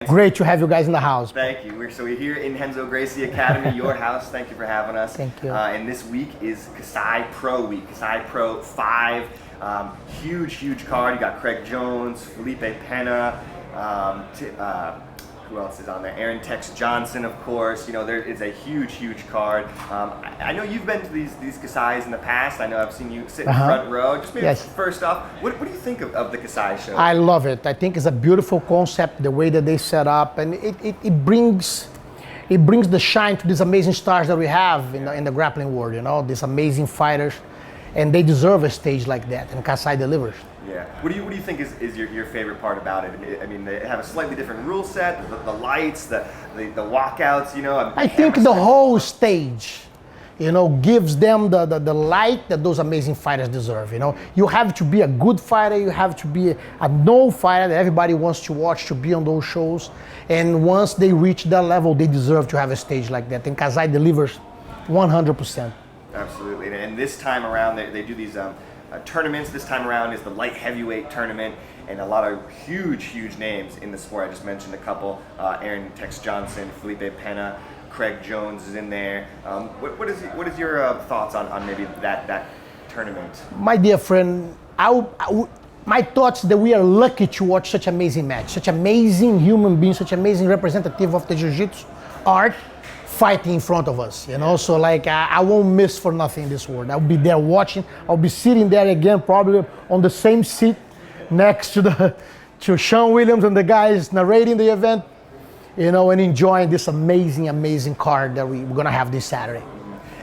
Great to have you guys in the house. Thank you. We're here in Renzo Gracie Academy, your house. Thank you for having us. Thank you. And this week is KASAI Pro Week, KASAI Pro 5. Huge card. You got Craig Jones, Felipe Pena, who else is on there? Aaron Tex Johnson, of course. You know, there is a huge card. I know you've been to these KASAIs in the past. I know I've seen you sit in the front row. Just maybe first off, what do you think of the KASAI show? I love it. I think it's a beautiful concept, the way that they set up, and it brings the shine to these amazing stars that we have in the grappling world. You know, these amazing fighters, and they deserve a stage like that, and KASAI delivers. Yeah. What do you think is your favorite part about it? I mean, they have a slightly different rule set, the lights, the walkouts, you know. I think the whole stage, you know, gives them the light that those amazing fighters deserve, you know. You have to be a good fighter, you have to be a known fighter that everybody wants to watch, to be on those shows. And once they reach that level, they deserve to have a stage like that. And KASAI delivers 100%. Absolutely. And this time around, they do these tournaments. This time around is the light heavyweight tournament, and a lot of huge names in the sport. I just mentioned a couple: Aaron Tex Johnson, Felipe Pena, Craig Jones is in there. What is your thoughts on maybe that tournament? My dear friend, my thoughts that we are lucky to watch such amazing match, such amazing human beings, such amazing representative of the jiu-jitsu art fighting in front of us, you know. So like I won't miss for nothing in this world. I'll be there watching. I'll be sitting there again, probably on the same seat next to Sean Williams and the guys narrating the event, you know, and enjoying this amazing card that we're gonna have this Saturday.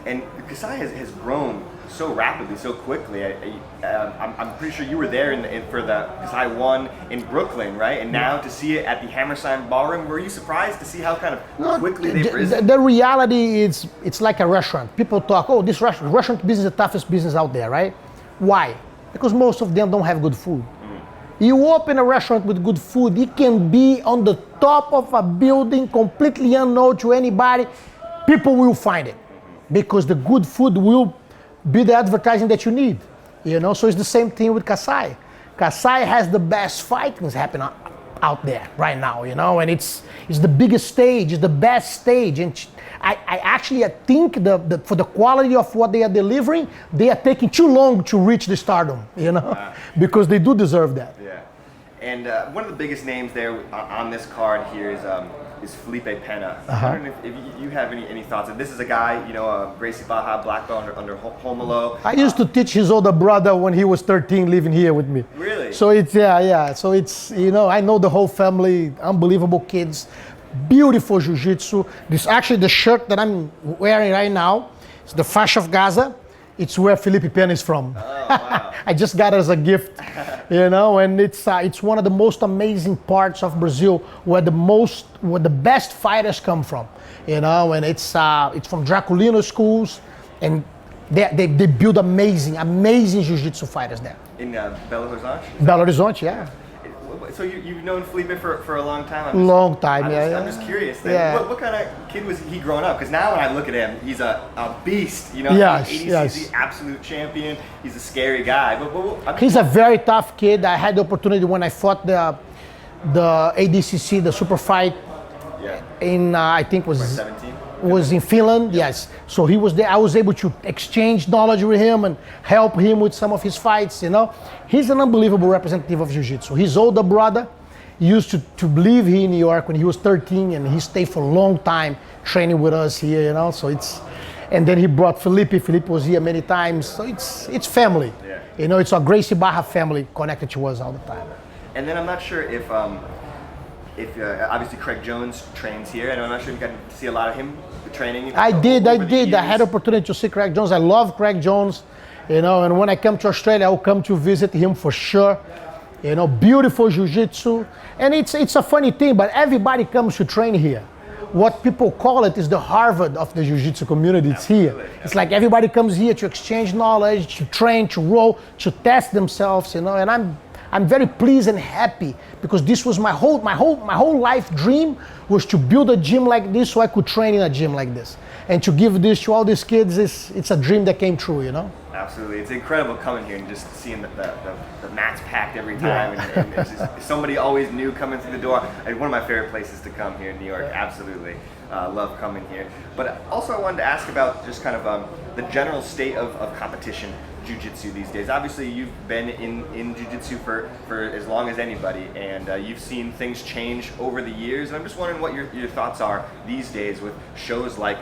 And KASAI has grown so rapidly, so quickly. I'm pretty sure you were there for the KASAI 1 in Brooklyn, right? And now to see it at the Hammerstein Ballroom, were you surprised to see how kind of quickly they've risen? The reality is, it's like a restaurant. People talk, oh, this restaurant business is the toughest business out there, right? Why? Because most of them don't have good food. You open a restaurant with good food, it can be on the top of a building, completely unknown to anybody. People will find it because the good food will be the advertising that you need, you know. So it's the same thing with KASAI. KASAI has the best fightings happening out there right now, you know, and it's the biggest stage, it's the best stage. And I think for the quality of what they are delivering, they are taking too long to reach the stardom, you know, because they do deserve that. Yeah. And one of the biggest names there on this card here is Felipe Pena. I don't know if you have any thoughts. And this is a guy, you know, Gracie Baja black belt under Homolo. I used to teach his older brother when he was 13 living here with me. Really? So it's, so it's, you know, I know the whole family, unbelievable kids, beautiful jiu-jitsu. This actually the shirt that I'm wearing right now, it's the Faixa of Gaza. It's where Felipe Pena is from. Oh, wow. I just got it as a gift, you know, and it's one of the most amazing parts of Brazil where the best fighters come from, you know, and it's from Draculino schools, and they build amazing jiu-jitsu fighters there. In Belo Horizonte? Belo Horizonte, yeah. So you've known Felipe for a long time? Long time, I'm just curious then. Yeah. What kind of kid was he growing up? Because now when I look at him, he's a beast, you know. Yes, ADCC absolute champion. He's a scary guy. But he's a very tough kid. I had the opportunity when I fought the ADCC, the super fight, in I think was 17. Was in Finland, yes. So he was there. I was able to exchange knowledge with him and help him with some of his fights, you know. He's an unbelievable representative of jiu-jitsu. His older brother used to live here in New York when he was 13, and he stayed for a long time training with us here, you know. So and then he brought Felipe. Felipe was here many times. So it's family. Yeah. You know, it's a Gracie Baja family connected to us all the time. And then I'm not sure if obviously Craig Jones trains here, and I'm not sure if you got to see a lot of him training. I did. I had opportunity to see Craig Jones. I love Craig Jones, you know, and when I come to Australia, I'll come to visit him for sure. You know, beautiful jiu-jitsu. And it's a funny thing, but everybody comes to train here. What people call it is the Harvard of the jiu-jitsu community. It's here. It's like everybody comes here to exchange knowledge, to train, to roll, to test themselves, you know, and I'm very pleased and happy because this was my whole life dream was to build a gym like this so I could train in a gym like this. And to give this to all these kids, it's a dream that came true, you know? Absolutely. It's incredible coming here and just seeing the mats packed every time. And it's just, somebody always new coming through the door. One of my favorite places to come here in New York. Absolutely. Love coming here. But also I wanted to ask about just kind of the general state of competition jiu-jitsu these days. Obviously you've been in jiu-jitsu for as long as anybody, and you've seen things change over the years. And I'm just wondering what your thoughts are these days with shows like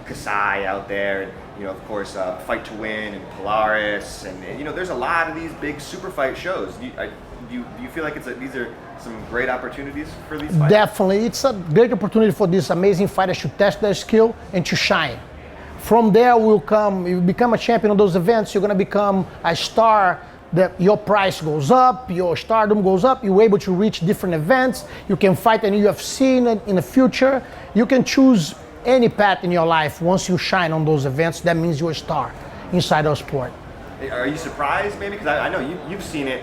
KASAI out there, and of course Fight to Win and Polaris, and there's a lot of these big super fight shows. Do you feel like these are some great opportunities for these fighters? Definitely, it's a great opportunity for these amazing fighters to test their skill and to shine. From there you become a champion of those events, you're going to become a star, that your price goes up, your stardom goes up, you're able to reach different events, you can fight in UFC in the future, you can choose any path in your life. Once you shine on those events, that means you're a star inside our sport. Are you surprised maybe? Because I know you've seen it,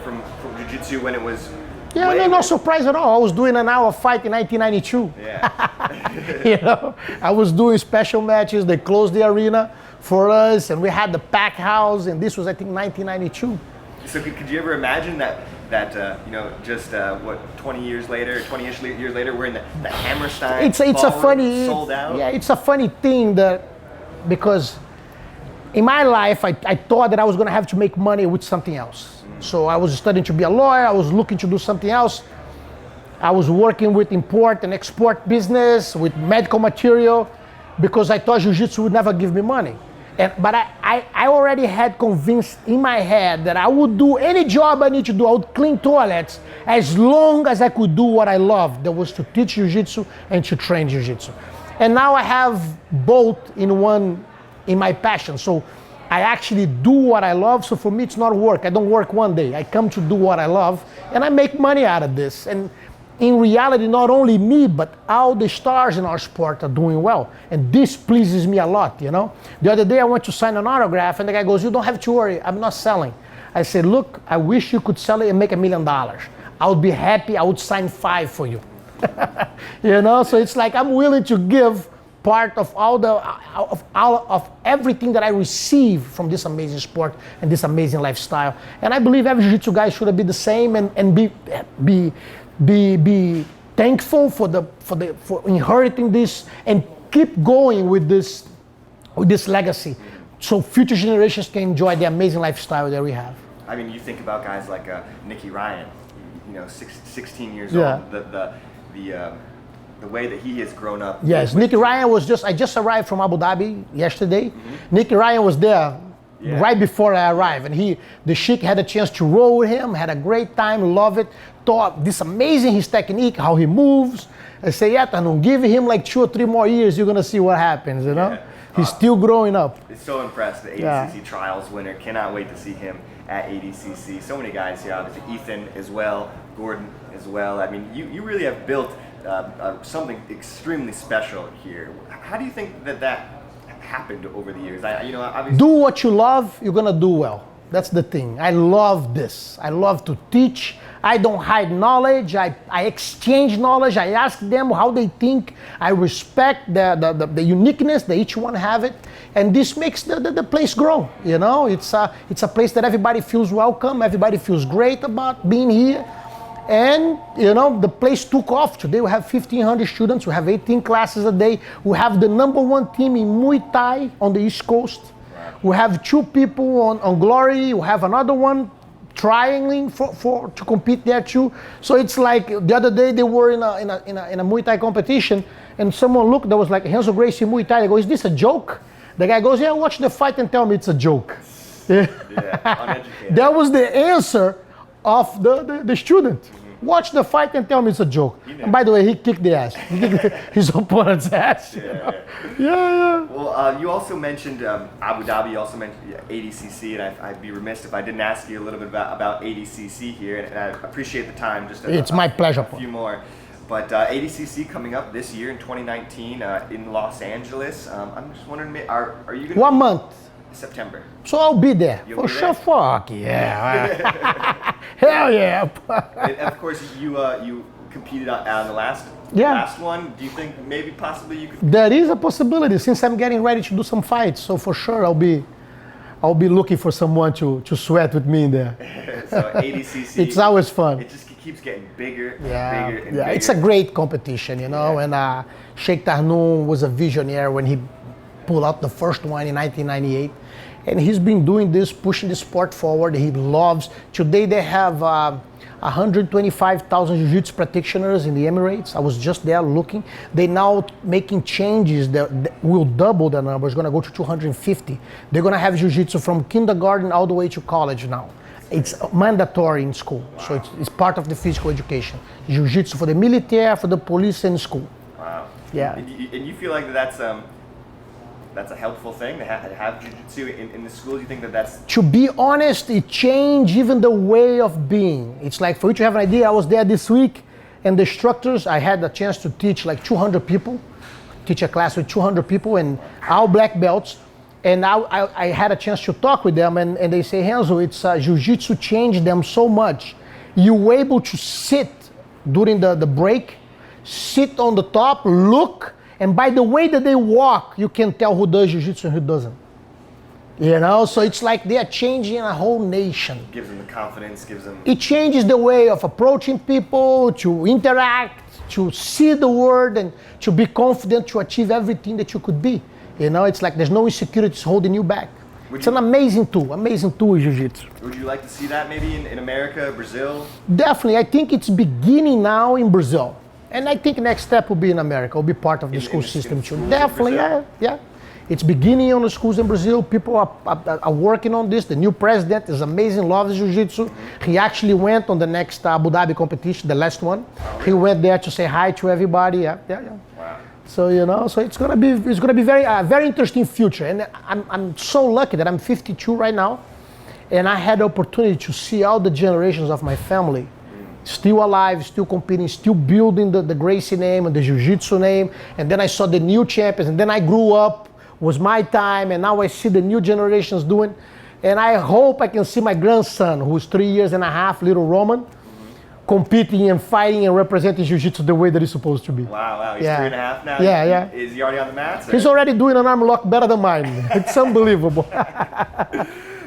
from jiu-jitsu when it was... Yeah, no surprise at all. I was doing an hour fight in 1992. Yeah. I was doing special matches. They closed the arena for us, and we had the pack house, and this was, I think, 1992. So could you ever imagine that 20 years later, 20-ish years later, we're in the Hammerstein it's a funny, sold out? Yeah, it's a funny thing because in my life, I thought that I was going to have to make money with something else. So I was studying to be a lawyer. I was looking to do something else. I was working with import and export business, with medical material, because I thought jiu-jitsu would never give me money. But I already had convinced in my head that I would do any job I need to do. I would clean toilets as long as I could do what I loved. That was to teach jiu-jitsu and to train jiu-jitsu. And now I have both in my passion. So I actually do what I love. So for me, it's not work. I don't work one day. I come to do what I love, and I make money out of this. And in reality, not only me, but all the stars in our sport are doing well. And this pleases me a lot, The other day I went to sign an autograph, and the guy goes, "You don't have to worry, I'm not selling." I said, "Look, I wish you could sell it and make $1 million. I would be happy, I would sign 5 for you." So it's like I'm willing to give part of of everything that I receive from this amazing sport and this amazing lifestyle. And I believe every jiu-jitsu guy should be the same, and be thankful for inheriting this and keep going with this legacy, so future generations can enjoy the amazing lifestyle that we have. I mean, you think about guys like Nicky Ryan, 16 years Yeah. old. The way that he has grown up. Yes, Nicky Ryan I just arrived from Abu Dhabi yesterday. Mm-hmm. Nicky Ryan was there right before I arrived, and the Sheikh had a chance to roll with him, had a great time, love it, thought this amazing, his technique, how he moves. I say, don't give him like 2 or 3 more years, you're gonna see what happens, Yeah. He's still growing up. It's so impressed. The ADCC Trials winner. Cannot wait to see him at ADCC. So many guys here, obviously Ethan as well, Gordon as well. I mean, you really have built something extremely special here. How do you think that happened over the years? Obviously, do what you love, you're gonna do well. That's the thing. I love this. I love to teach. I don't hide knowledge. I exchange knowledge. I ask them how they think. I respect the uniqueness that each one have it, and this makes the place grow. It's a place that everybody feels welcome. Everybody feels great about being here. And, the place took off. Today we have 1,500 students. We have 18 classes a day. We have the #1 team in Muay Thai on the East Coast. We have 2 people on Glory. We have another one trying to compete there too. So it's like the other day they were in a Muay Thai competition, and someone looked, there was like Renzo Gracie Muay Thai. They go, "Is this a joke?" The guy goes, "Yeah, watch the fight and tell me it's a joke." Uneducated. That was the answer of the student. Watch the fight and tell me it's a joke. And by the way, he kicked the ass. He kicked his opponent's ass. Yeah. Well, you also mentioned Abu Dhabi. You also mentioned ADCC, and I'd be remiss if I didn't ask you a little bit about ADCC here. And I appreciate the time. It's my pleasure. A few more. But ADCC coming up this year in 2019 in Los Angeles. I'm just wondering, are you going to... 1 month. September. So I'll be there. You'll be sure. there? Fuck yeah. Hell yeah. And of course, you competed on the last one. Do you think maybe possibly you could? There is a possibility, since I'm getting ready to do some fights. So for sure I'll be I'll be looking for someone to sweat with me in there. So ADCC. It's always fun. It just keeps getting bigger and Yeah, bigger and yeah. bigger. It's a great competition, you know. Yeah. And Sheikh Tarnoon was a visionary when he pulled out the first one in 1998. And he's been doing this, pushing the sport forward. He loves. Today they have 125,000 jiu-jitsu practitioners in the Emirates. I was just there looking. They now making changes that will double the number. It's going to go to 250. They're going to have jiu-jitsu from kindergarten all the way to college now. It's mandatory in school. Wow. So it's part of the physical education. Jiu-jitsu for the military, for the police, and school. Wow. Yeah. And you feel like that's a helpful thing to have jiu-jitsu in the schools? You think that's... To be honest, it changed even the way of being. It's like, for you to have an idea, I was there this week, and the instructors, I had the chance to teach like 200 people, teach a class with 200 people, and all black belts. And I had a chance to talk with them, and they say, Renzo, it's jiu-jitsu changed them so much. You were able to sit during the break, sit on the top, look, and by the way that they walk, you can tell who does jiu-jitsu and who doesn't. You know, so it's like they are changing a whole nation. Gives them the confidence, gives them... It changes the way of approaching people, to interact, to see the world, and to be confident to achieve everything that you could be. You know, it's like there's no insecurities holding you back. It's an amazing tool is jiu-jitsu. Would you like to see that maybe in America, Brazil? Definitely, I think it's beginning now in Brazil. And I think next step will be in America, will be part of the school system too. Definitely, yeah. It's beginning on the schools in Brazil. People are working on this. The new president is amazing, loves jiu-jitsu. Mm-hmm. He actually went on the next Abu Dhabi competition, the last one. Oh, he went there to say hi to everybody. Yeah. Wow. So you know, so it's gonna be very interesting future. And I'm so lucky that I'm 52 right now, and I had the opportunity to see all the generations of my family still alive, still competing, still building the Gracie name and the jiu-jitsu name. And then I saw the new champions, and then I grew up, was my time, and now I see the new generations doing. And I hope I can see my grandson, who's 3 years and a half, little Roman, competing and fighting and representing jiu-jitsu the way that it's supposed to be. Wow, he's 3.5 now? Yeah. Is he already on the mats? Or? He's already doing an arm lock better than mine. It's unbelievable.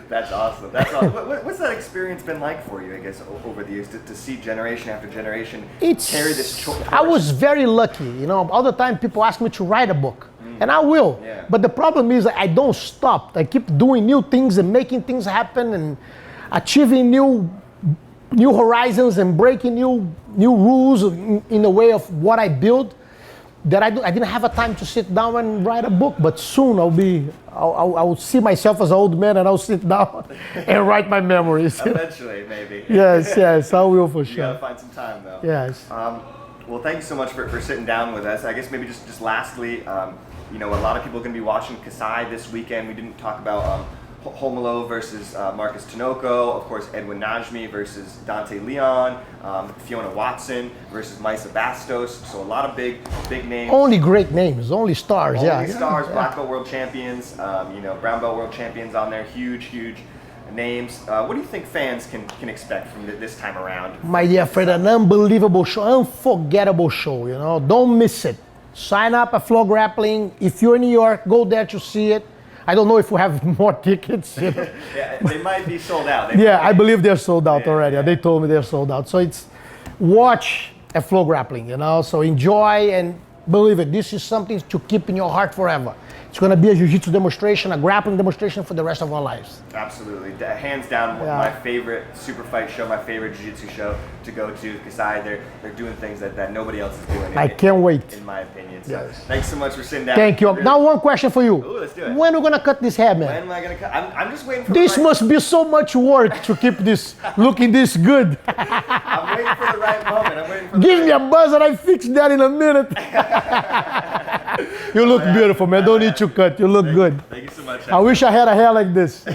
That's awesome. What's that experience been like for you, I guess, over the years, to see generation after generation carry this torch? I was very lucky. You know, all the time people ask me to write a book, and I will. Yeah. But the problem is I don't stop. I keep doing new things and making things happen and achieving new horizons and breaking new rules in the way of what I build. That I didn't have a time to sit down and write a book, but soon I'll see myself as an old man, and I'll sit down and write my memories. Eventually, maybe. Yes, I will for sure. You gotta find some time though. Yes. Well, thank you so much for sitting down with us. I guess maybe just lastly, you know, a lot of people are gonna be watching KASAI this weekend. We didn't talk about Homolo versus Marcus Tinoco, of course Edwin Najmi versus Dante Leon, Fiona Watson versus Maisa Bastos. So a lot of big names. Only great names, only stars. Only stars, black belt world champions, you know, brown belt world champions on there. Huge names. What do you think fans can expect from this time around? My dear friend, an unbelievable show, unforgettable show. You know, don't miss it. Sign up at FloGrappling. If you're in New York, go there to see it. I don't know if we have more tickets. You know. Yeah, they might be sold out. I believe they're sold out already. Yeah. They told me they're sold out. So it's watch at FloGrappling, you know. So enjoy and believe it. This is something to keep in your heart forever. It's going to be a jiu-jitsu demonstration, a grappling demonstration for the rest of our lives. Absolutely. Hands down, my favorite super fight show, my favorite jiu-jitsu show to go to. KASAI, they're doing things that nobody else is doing. I can't wait. In my opinion. So thanks so much for sitting down. Thank you. Really. Now one question for you. Ooh, let's do it. When are we going to cut this hair, man? When am I going to cut? I'm just waiting for this must be so much work to keep this looking this good. I'm waiting for the right moment. Give me a buzz and I fix that in a minute. You look beautiful, man. Don't need to cut. You look good. Thank you so much. I wish I had a hair like this.